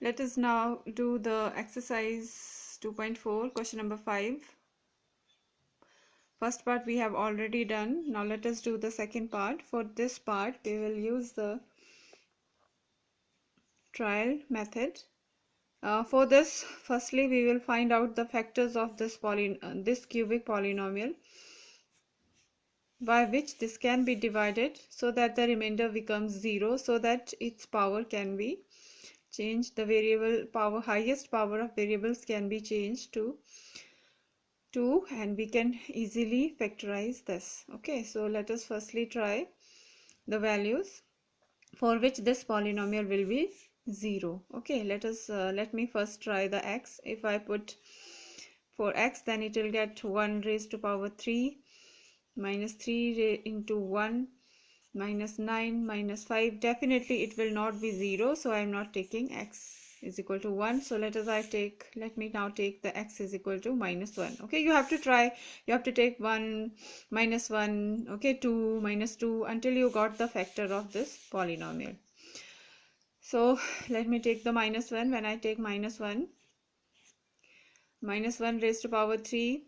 Let us now do the exercise 2.4, question number 5. First part we have already done. Now let us do the second part. For this part we will use the trial method. For this, firstly we will find out the factors of this cubic polynomial by which this can be divided so that the remainder becomes 0, so that its power can be changed. The variable power, highest power of variables can be changed to 2 and we can easily factorize this. Okay, so let us firstly try the values for which this polynomial will be 0. Okay, let me first try the x. If I put for x, then it will get 1 raised to power 3 minus 3 into 1 minus 9 minus 5. Definitely it will not be 0, so I am not taking x is equal to 1. So let me now take the x is equal to minus 1. Okay, you have to take 1 minus 1, okay, 2 minus 2 until you got the factor of this polynomial. So let me take the minus 1. When I take minus 1 raised to power 3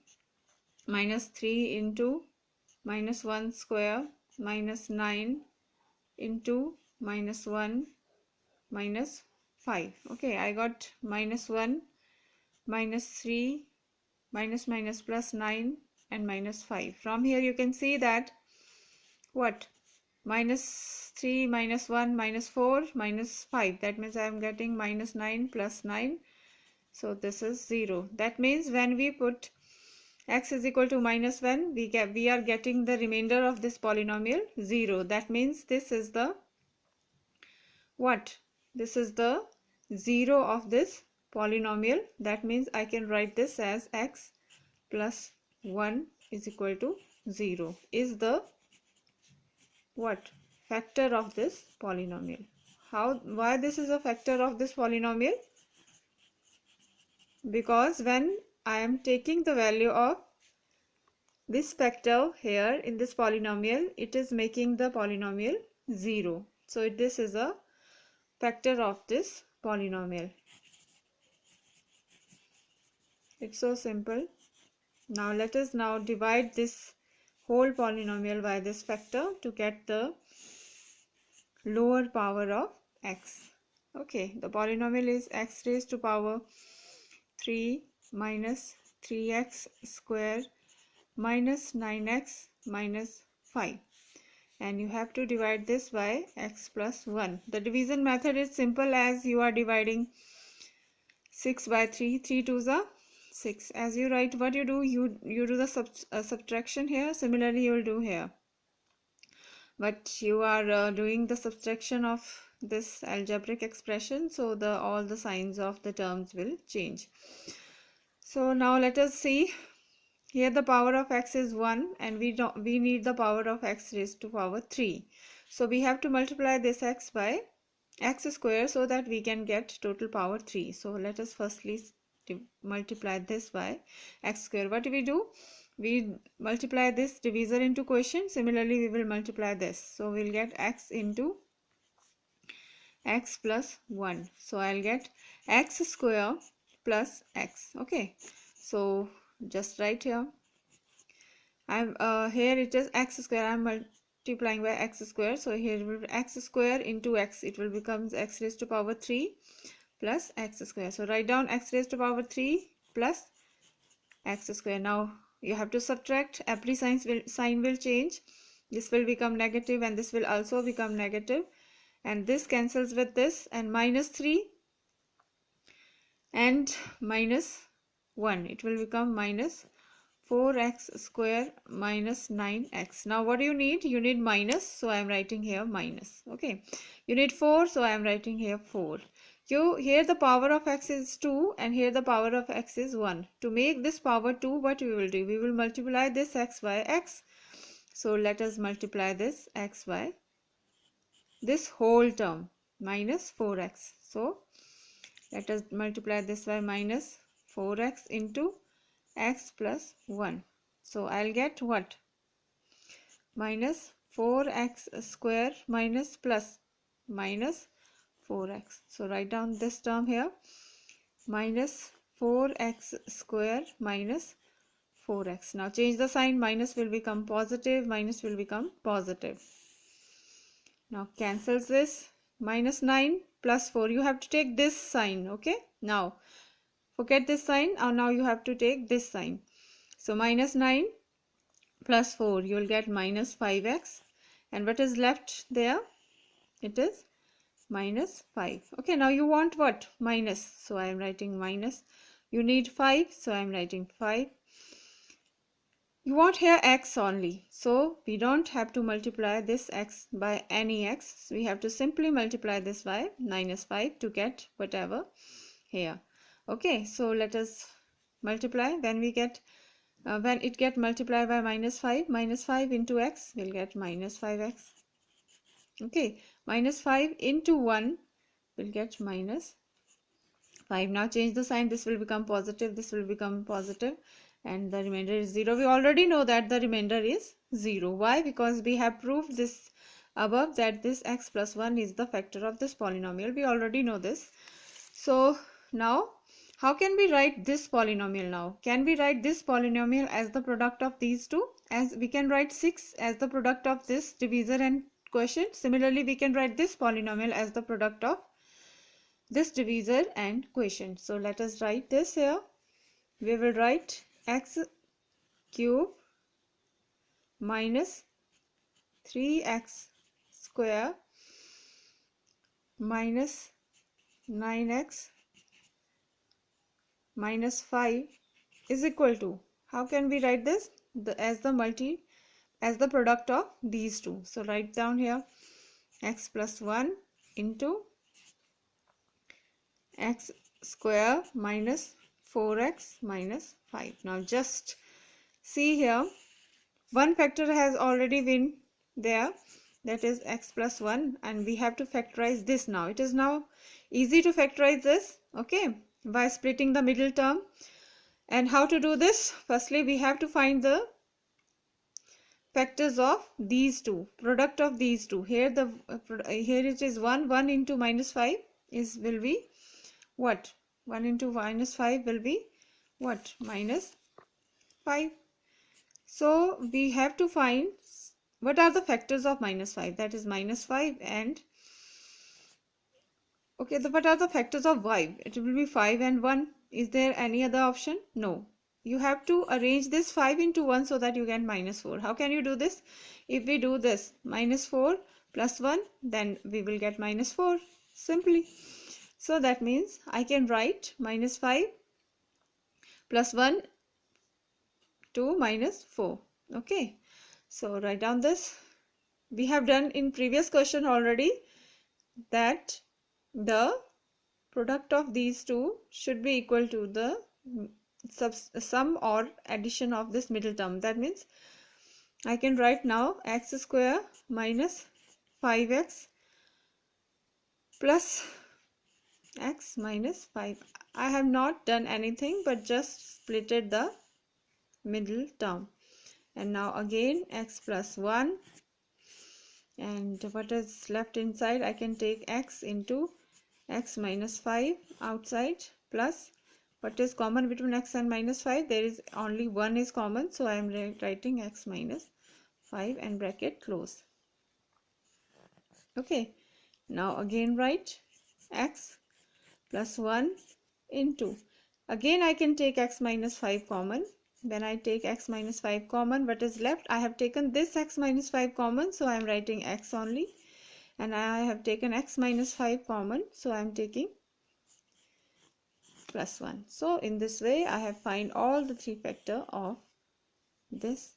minus 3 into minus 1 square minus 9 into minus 1 minus 5. Okay, I got minus 1 minus 3 minus minus plus 9 and minus 5. From here you can see that what? Minus 3 minus 1 minus 4 minus 5. That means I am getting minus 9 plus 9. So this is 0. That means when we put x is equal to minus 1, we are getting the remainder of this polynomial 0. That means this is the what? This is the 0 of this polynomial. That means I can write this as x plus 1 is equal to 0 is the what? Factor of this polynomial. Why this is a factor of this polynomial? Because when I am taking the value of this factor here in this polynomial, it is making the polynomial 0. So this is a factor of this polynomial. It's so simple. Now let us now divide this whole polynomial by this factor to get the lower power of x. Okay, the polynomial is x raised to power 3 minus 3x square minus 9x minus 5, and you have to divide this by x plus 1. The division method is simple, as you are dividing 6 by 3. 3 2s are 6. As you write, what you do, you do the subtraction here. Similarly you will do here, but you are doing the subtraction of this algebraic expression, so all the signs of the terms will change. So now let us see. Here the power of x is 1 and we need the power of x raised to power 3. So we have to multiply this x by x square so that we can get total power 3. So let us firstly multiply this by x square. What do? We multiply this divisor into quotient. Similarly we will multiply this. So we'll get x into x plus 1. So I'll get x square plus x. Okay, so just write here. Here it is x square. I'm multiplying by x square. So here will be x square into x. It will become x raised to power 3 plus x square. So write down x raised to power 3 plus x square. Now you have to subtract. Every sign will change. This will become negative and this will also become negative, and this cancels with this, and minus 3 and minus 1, it will become minus 4x square minus 9x. Now what do you need? You need minus, so I am writing here minus. Okay, you need 4, so I am writing here 4. Here the power of x is 2 and here the power of x is 1. To make this power 2, what we will do? We will multiply this x by x. So let us multiply this x by this whole term minus 4x. So let us multiply this by minus 4x into x plus 1. So I'll get what? Minus 4x square minus plus minus 4x. So write down this term here, minus 4x square minus 4x. Now change the sign, minus will become positive, minus will become positive. Now cancels this, minus 9 plus 4. You have to take this sign, okay? Now forget this sign, and now you have to take this sign. So minus 9 plus 4, you will get minus 5x. And what is left there? It is minus 5. Okay, now you want what? Minus. So I am writing minus. You need 5, so I am writing 5. You want here x only, so we don't have to multiply this x by any x. So we have to simply multiply this by minus 5 to get whatever here. Okay, so let us multiply. When we get when it get multiplied by minus 5 into x will get minus 5x. Okay, minus 5 into 1 will get minus 5. Now change the sign, this will become positive, this will become positive, and the remainder is 0. We already know that the remainder is 0. Why? Because we have proved this above that this x plus 1 is the factor of this polynomial. We already know this. So now how can we write this polynomial now? Can we write this polynomial as the product of these two? As we can write 6 as the product of this divisor and quotient. Similarly, we can write this polynomial as the product of this divisor and quotient. So let us write this here. We will write x cube minus 3x square minus 9x minus 5 is equal to, how can we write this? As the product of these two. So write down here x plus 1 into x square minus 4x minus 5. Now just see here, one factor has already been there, that is x plus 1, and we have to factorize this now. It is now easy to factorize this, okay, by splitting the middle term. And how to do this? Firstly, we have to find the factors of these two, product of these two. Here here it is 1 into minus 5 will be what? 1 into minus 5 will be what? Minus 5. So we have to find what are the factors of minus 5. That is minus 5 and okay, what are the factors of 5? It will be 5 and 1. Is there any other option? No. You have to arrange this 5 into 1 so that you get minus 4. How can you do this? If we do this minus 4 plus 1, then we will get minus 4 simply. So that means I can write minus 5 plus 1 to minus 4. Okay, so write down this. We have done in previous question already that the product of these two should be equal to the sum or addition of this middle term. That means I can write now x square minus 5x plus x minus 5. I have not done anything but just splitted the middle term. And now again x plus 1, and what is left inside, I can take x into x minus 5 outside plus what is common between x and minus 5. There is only 1 is common, so I am writing x minus 5 and bracket close. Okay, now again write x plus 1 into, again I can take x minus 5 common. When I take x minus 5 common, what is left? I have taken this x minus 5 common, so I am writing x only, and I have taken x minus 5 common, so I am taking plus 1. So in this way I have find all the three factor of this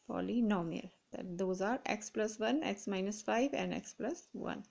polynomial. Those are x plus 1, x minus 5 and x plus 1.